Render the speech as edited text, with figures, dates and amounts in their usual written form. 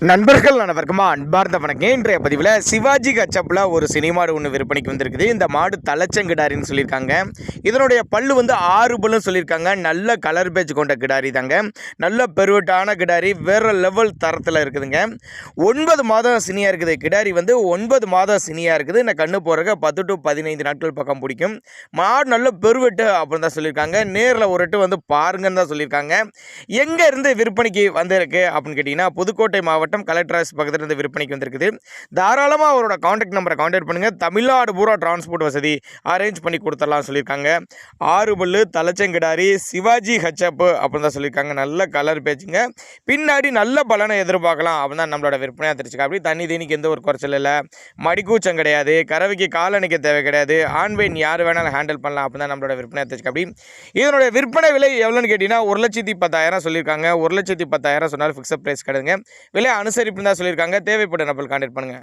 நண்பர்கள் அனைவருக்குமா அன்பார்ந்த வணக்கம். இன்றைய பதிவில் சிவாஜி கச்சப்பில் ஒரு சினிமாடு ஒன்று விற்பனைக்கு வந்திருக்குது. இந்த மாடு தலைச்சங்கிடாரின்னு சொல்லியிருக்காங்க. இதனுடைய பல்லு 6 பல்லுன்னு சொல்லியிருக்காங்க. நல்ல கலர் பேஜ் கொண்ட கிடாரி தாங்க. நல்ல பெருவட்டான கிடாரி, வேறு லெவல் தரத்தில் இருக்குதுங்க. 9 மாதம் சினியாக இருக்குது. கிடாரி 9 மாதம் சினியாக இருக்குது. இந்த கண்ணு போகிறக்க 10 to 15 நாட்கள் பக்கம் பிடிக்கும். மாடு நல்ல பெருவெட்டு அப்படின்னு தான் சொல்லியிருக்காங்க. நேரில் ஒரு எட்டு பாருங்கன்னு தான் சொல்லியிருக்காங்க. எங்கே இருந்து விற்பனைக்கு வந்திருக்கு அப்படின்னு கேட்டிங்கன்னா, புதுக்கோட்டை மாவட்டம் கலெக்டர் ஆஃபீஸ் பக்கத்தில் இருந்து விற்பனைக்கு வந்திருக்குது. தாராளமாக அவரோட காண்டாக்ட் நம்பரை காண்டாக்ட் பண்ணுங்கள். தமிழ்நாடு பூரா டிரான்ஸ்போர்ட் வசதி அரேஞ்ச் பண்ணி கொடுத்துடலாம் சொல்லியிருக்காங்க. 6 பல்லு தலைச்சங்கிடாரி சிவாஜி ஹச்சப்பு அப்படின்னு தான் சொல்லியிருக்காங்க. நல்ல கலர் பேச்சுங்க. பின்னாடி நல்ல பலனை எதிர்பார்க்கலாம் அப்படின்னு தான் நம்மளோட விற்பனையாக தெரிஞ்சுக்க. அப்படி தண்ணி தீனிக்கு எந்த ஒரு குறைச்சல் இல்லை, மடிக்கூச்சம் கிடையாது, கறவைக்கு காலணிக்க தேவை கிடையாது, ஆண்பெண் யார் வேணாலும் ஹேண்டில் பண்ணலாம் அப்படின்னு தான் நம்மளோட விற்பனையாக தெரிஞ்சுக்க. அப்படி இதனுடைய விற்பனை விலை எவ்வளோன்னு கேட்டிங்கன்னா 1,10,000 சொல்லியிருக்காங்க. 1,10,000 சொன்னாலும் ஃபிக்ஸட் ப்ரைஸ் கிடையாதுங்க. விலை அனுசரிப்புன்னு தான் சொல்லியிருக்காங்க. தேவைப்பட்ட நபர்கள் கான்டாக்ட் பண்ணுங்கள்.